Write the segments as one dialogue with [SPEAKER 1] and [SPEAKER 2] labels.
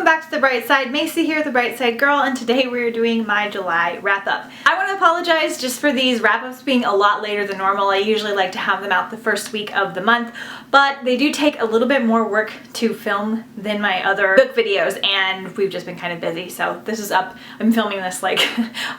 [SPEAKER 1] back to The Bright Side. Macy here, The Bright Side Girl, and today we're doing my July wrap-up. I want to apologize just for these wrap-ups being a lot later than normal. I usually like to have them out the first week of the month, but they do take a little bit more work to film than my other book videos, and we've just been kind of busy, so this is up. I'm filming this like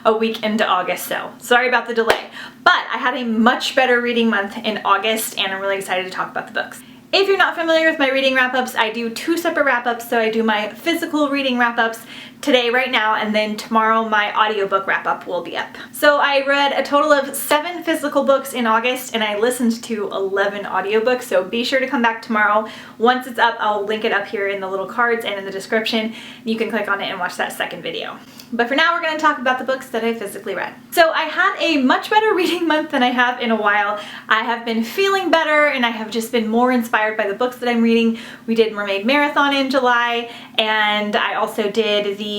[SPEAKER 1] a week into August, so sorry about the delay. But I had a much better reading month in August, and I'm really excited to talk about the books. If you're not familiar with my reading wrap-ups, I do two separate wrap-ups. So I do my physical reading wrap-ups today, right now, and then tomorrow my audiobook wrap-up will be up. So I read a total of 7 physical books in August, and I listened to 11 audiobooks, so be sure to come back tomorrow. Once it's up, I'll link it up here in the little cards and in the description. You can click on it and watch that second video. But for now, we're going to talk about the books that I physically read. So I had a much better reading month than I have in a while. I have been feeling better, and I have just been more inspired by the books that I'm reading. We did Mermaid Marathon in July, and I also did the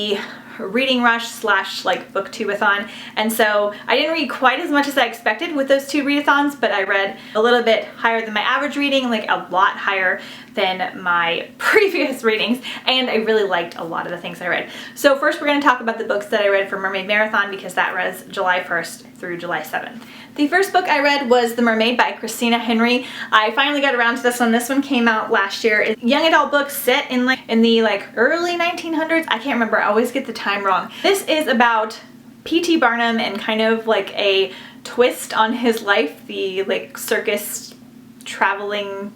[SPEAKER 1] reading rush slash like booktube-a-thon, and so I didn't read quite as much as I expected with those two readathons, but I read a little bit higher than my average reading, like a lot higher than my previous readings, and I really liked a lot of the things I read. So first we're going to talk about the books that I read for Mermaid Marathon, because that was July 1st through July 7th. The first book I read was The Mermaid by Christina Henry. I finally got around to this one. This one came out last year. It's a young adult book set in the early 1900s. I can't remember. I always get the time wrong. This is about P.T. Barnum and kind of like a twist on his life. The circus traveling,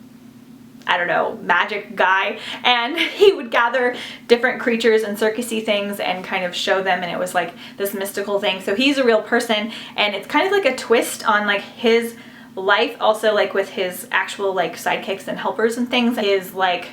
[SPEAKER 1] I don't know, magic guy, and he would gather different creatures and circusy things and kind of show them, and it was like this mystical thing. So he's a real person, and it's kind of like a twist on like his life, also like with his actual like sidekicks and helpers and things. His like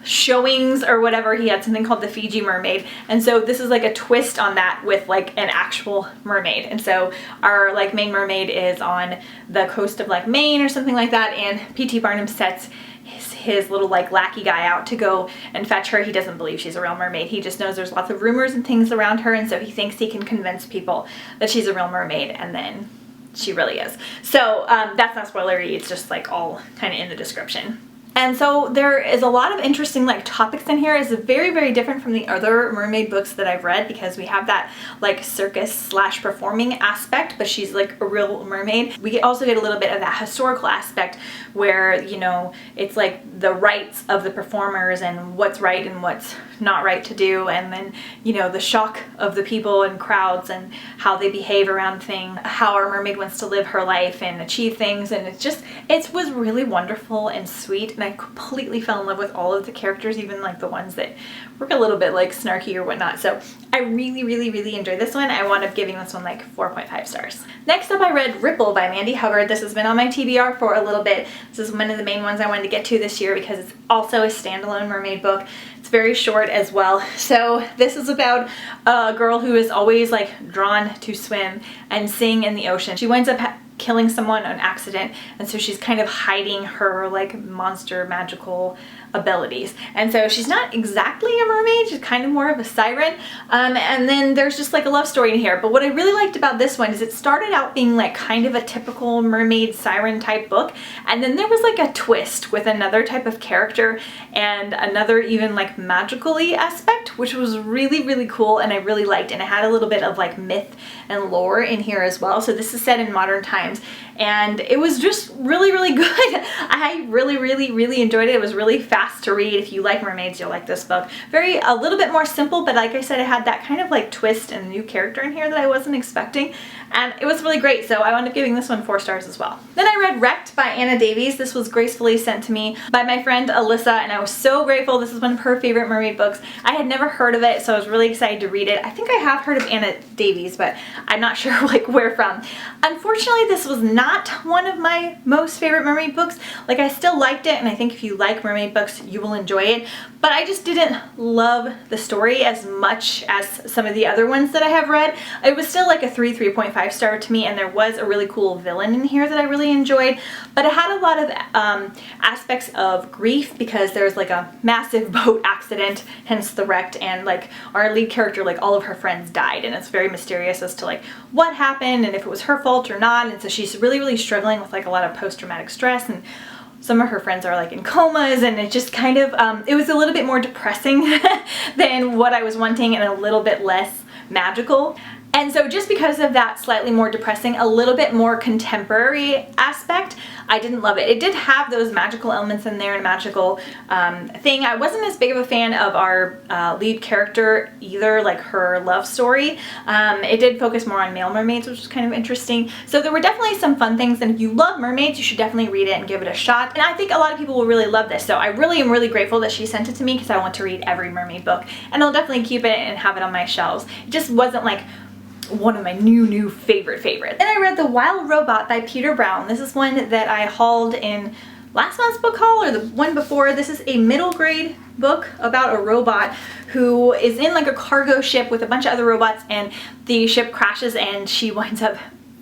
[SPEAKER 1] showings or whatever, he had something called the Fiji Mermaid, and so this is like a twist on that with like an actual mermaid. And so our like main mermaid is on the coast of like Maine or something like that, and P.T. Barnum sets his little like lackey guy out to go and fetch her. He doesn't believe she's a real mermaid. He just knows there's lots of rumors and things around her, and so he thinks he can convince people that she's a real mermaid, and then she really is. So that's not spoilery, it's just like all kind of in the description. And so there is a lot of interesting like topics in here. It's very, very different from the other mermaid books that I've read, because we have that like circus slash performing aspect, but she's like a real mermaid. We also get a little bit of that historical aspect where, you know, it's like the rights of the performers and what's right and what's not right to do, and then, you know, the shock of the people and crowds and how they behave around things, how our mermaid wants to live her life and achieve things. And it was really wonderful and sweet, and I completely fell in love with all of the characters, even like the ones that were a little bit like snarky or whatnot. So I really, really, really enjoyed this one. I wound up giving this one like 4.5 stars. Next up, I read Ripple by Mandy Hubbard. This has been on my TBR for a little bit. This is one of the main ones I wanted to get to this year because it's also a standalone mermaid book. It's very short as well. So this is about a girl who is always like drawn to swim and sing in the ocean. She winds up killing someone on accident, and so she's kind of hiding her like monster magical abilities, and so she's not exactly a mermaid, she's kind of more of a siren, and then there's just like a love story in here. But what I really liked about this one is it started out being like kind of a typical mermaid siren type book, and then there was like a twist with another type of character and another even like magical-y aspect, which was really, really cool, and I really liked. And it had a little bit of like myth and lore in here as well. So this is set in modern times, and it was just really, really good. I really, really, really enjoyed it. It was really fast to read. If you like mermaids, you'll like this book. A little bit more simple, but like I said, it had that kind of like twist and new character in here that I wasn't expecting, and it was really great. So I wound up giving this one 4 stars as well. Then I read Wrecked by Anna Davies. This was gracefully sent to me by my friend Alyssa, and I was so grateful. This is one of her favorite mermaid books. I had never heard of it, so I was really excited to read it. I think I have heard of Anna Davies, but I'm not sure like where from. Unfortunately, this was not one of my most favorite mermaid books. Like, I still liked it, and I think if you like mermaid books, you will enjoy it, but I just didn't love the story as much as some of the other ones that I have read. It was still like a 3.5 star to me, and there was a really cool villain in here that I really enjoyed, but it had a lot of aspects of grief, because there's like a massive boat accident, hence the wrecked, and like our lead character, like all of her friends died, and it's very mysterious as to like what happened and if it was her fault or not. And so she's really, really struggling with like a lot of post-traumatic stress and some of her friends are like in comas, and it just kind of, it was a little bit more depressing than what I was wanting and a little bit less magical. And so just because of that slightly more depressing, a little bit more contemporary aspect, I didn't love it. It did have those magical elements in there and a magical thing. I wasn't as big of a fan of our lead character either, like her love story. It did focus more on male mermaids, which was kind of interesting. So there were definitely some fun things, and if you love mermaids, you should definitely read it and give it a shot. And I think a lot of people will really love this. So I really am really grateful that she sent it to me, because I want to read every mermaid book, and I'll definitely keep it and have it on my shelves. It just wasn't like one of my new favorites. Then I read The Wild Robot by Peter Brown. This is one that I hauled in last month's book haul or the one before. This is a middle grade book about a robot who is in like a cargo ship with a bunch of other robots, and the ship crashes and she winds up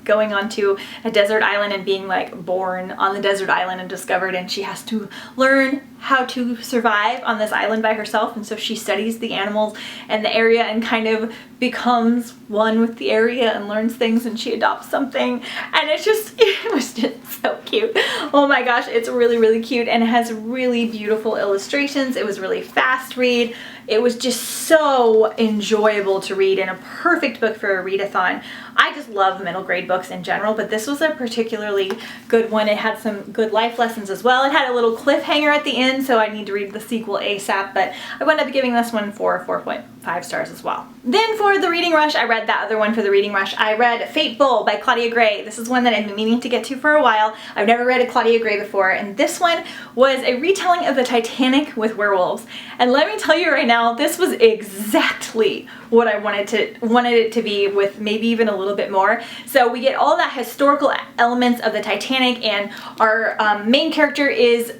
[SPEAKER 1] going onto a desert island and being like born on the desert island and discovered, and she has to learn how to survive on this island by herself. And so she studies the animals and the area and kind of becomes one with the area and learns things, and she adopts something, and it was just so cute. Oh my gosh, it's really cute, and it has really beautiful illustrations. It was really fast read. It was just so enjoyable to read and a perfect book for a readathon. I just love middle grade books in general, but this was a particularly good one. It had some good life lessons as well. It had a little cliffhanger at the end, so I need to read the sequel ASAP, but I wound up giving this one 4.5 stars as well. Then for the reading rush, I read that other one for the reading rush. I read Fate Bull by Claudia Gray. This is one that I've been meaning to get to for a while. I've never read a Claudia Gray before, and this one was a retelling of the Titanic with werewolves. And let me tell you right now, this was exactly what I wanted it to be, with maybe even a little bit more. So we get all that historical elements of the Titanic, and our main character is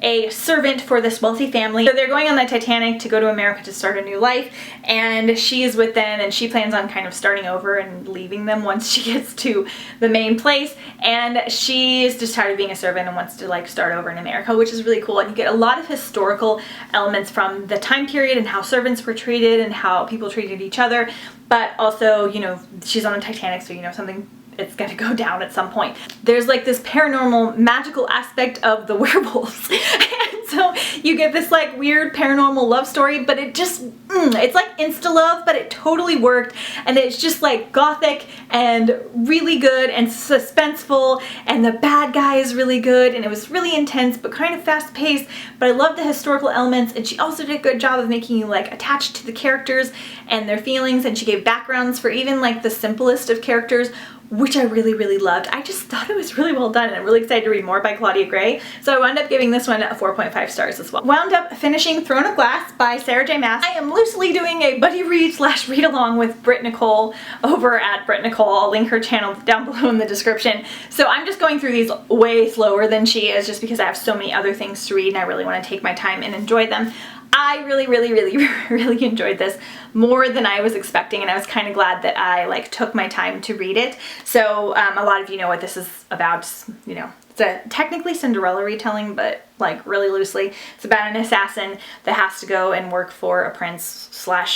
[SPEAKER 1] a servant for this wealthy family. So they're going on the Titanic to go to America to start a new life, and she is with them, and she plans on kind of starting over and leaving them once she gets to the main place, and she is just tired of being a servant and wants to like start over in America, which is really cool. And you get a lot of historical elements from the time period and how servants were treated and how people treated each other, but also, you know, she's on the Titanic, so you know something, it's gonna go down at some point. There's like this paranormal magical aspect of the werewolves. And so you get this like weird paranormal love story, but it just, it's like insta-love, but it totally worked. And it's just like gothic and really good and suspenseful, and the bad guy is really good, and it was really intense but kind of fast paced, but I love the historical elements, and she also did a good job of making you like attached to the characters and their feelings, and she gave backgrounds for even like the simplest of characters, which I really loved. I just thought it was really well done, and I'm really excited to read more by Claudia Gray. So I wound up giving this one a 4.5 stars as well. Wound up finishing Throne of Glass by Sarah J. Maas. I am loosely doing a buddy read / read along with Britt Nicole over at Britt Nicole. I'll link her channel down below in the description. So I'm just going through these way slower than she is, just because I have so many other things to read and I really want to take my time and enjoy them. I really enjoyed this more than I was expecting, and I was kind of glad that I like took my time to read it. So a lot of you know what this is about. You know, it's a technically Cinderella retelling, but like really loosely. It's about an assassin that has to go and work for a prince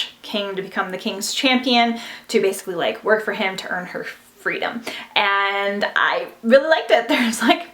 [SPEAKER 1] / king to become the king's champion, to basically like work for him to earn her freedom. And I really liked it. There's like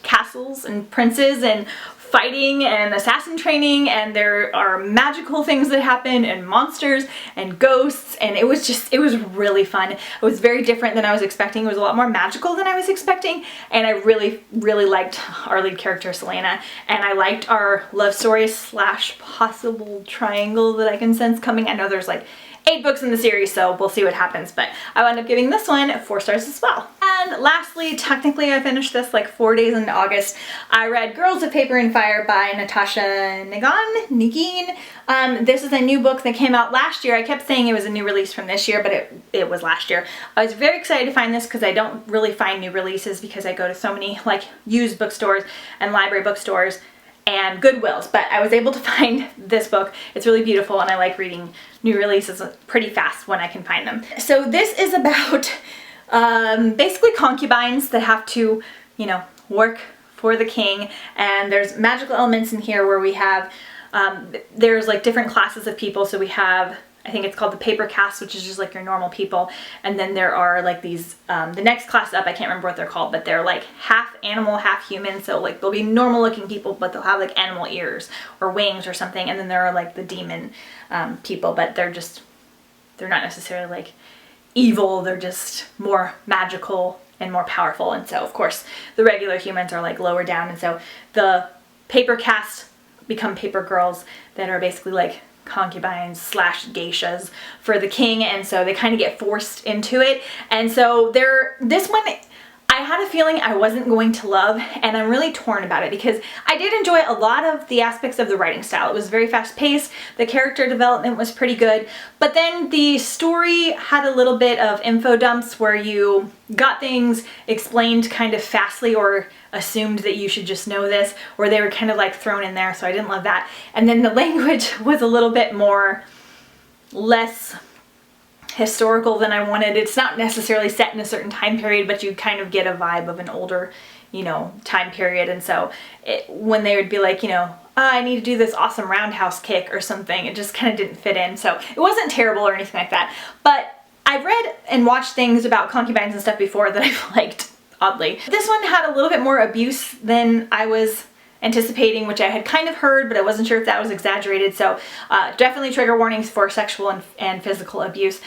[SPEAKER 1] castles and princes and fighting and assassin training, and there are magical things that happen and monsters and ghosts, and it was really fun. It was very different than I was expecting. It was a lot more magical than I was expecting, and I really liked our lead character Selena, and I liked our love story / possible triangle that I can sense coming. I know there's like 8 books in the series, so we'll see what happens, but I wound up giving this one 4 stars as well. And lastly, technically I finished this like 4 days into August. I read Girls of Paper and Fire by Natasha Negin. This is a new book that came out last year. I kept saying it was a new release from this year, but it was last year. I was very excited to find this because I don't really find new releases, because I go to so many like used bookstores and library bookstores and Goodwills, but I was able to find this book. It's really beautiful, and I like reading new releases pretty fast when I can find them. So this is about basically concubines that have to, you know, work for the king, and there's magical elements in here where we have there's like different classes of people. So we have I think it's called the paper cast, which is just like your normal people. And then there are like these, the next class up, I can't remember what they're called, but they're like half animal, half human. So like they'll be normal looking people, but they'll have like animal ears or wings or something. And then there are like the demon people, but they're not necessarily like evil. They're just more magical and more powerful. And so of course the regular humans are like lower down. And so the paper cast become paper girls that are basically like concubines / geishas for the king, and so they kind of get forced into it. And so this one I had a feeling I wasn't going to love, and I'm really torn about it because I did enjoy a lot of the aspects of the writing style. It was very fast paced, the character development was pretty good, but then the story had a little bit of info dumps where you got things explained kind of fastly or assumed that you should just know this, or they were kind of like thrown in there, so I didn't love that. And then the language was a little bit less historical than I wanted. It's not necessarily set in a certain time period, but you kind of get a vibe of an older, time period. And so when they would be like, I need to do this awesome roundhouse kick or something, it just kind of didn't fit in. So it wasn't terrible or anything like that. But I've read and watched things about concubines and stuff before that I've liked, oddly. This one had a little bit more abuse than I was anticipating, which I had kind of heard, but I wasn't sure if that was exaggerated. So definitely trigger warnings for sexual and physical abuse.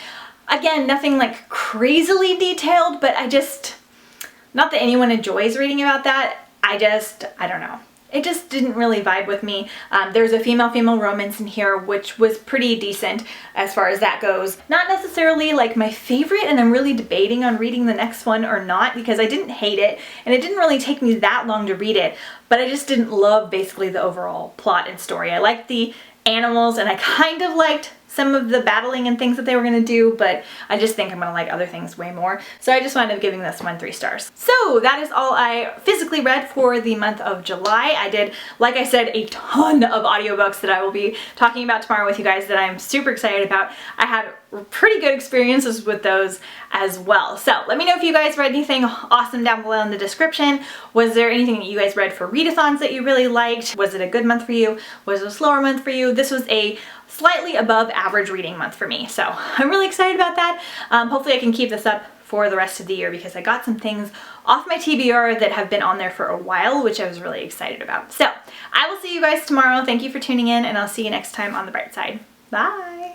[SPEAKER 1] Again, nothing like crazily detailed, but not that anyone enjoys reading about that. I don't know. It just didn't really vibe with me. There's a female-female romance in here, which was pretty decent as far as that goes. Not necessarily like my favorite, and I'm really debating on reading the next one or not because I didn't hate it, and it didn't really take me that long to read it, but I just didn't love basically the overall plot and story. I liked the animals, and I kind of liked some of the battling and things that they were going to do, but I just think I'm going to like other things way more. So I just wound up giving this one 3 stars. So that is all I physically read for the month of July. I did, like I said, a ton of audiobooks that I will be talking about tomorrow with you guys that I'm super excited about. I had pretty good experiences with those as well. So let me know if you guys read anything awesome down below in the description. Was there anything that you guys read for readathons that you really liked? Was it a good month for you? Was it a slower month for you? This was a slightly above average reading month for me, so I'm really excited about that. Hopefully I can keep this up for the rest of the year because I got some things off my TBR that have been on there for a while, which I was really excited about. So I will see you guys tomorrow. Thank you for tuning in, and I'll see you next time on The Bright Side. Bye!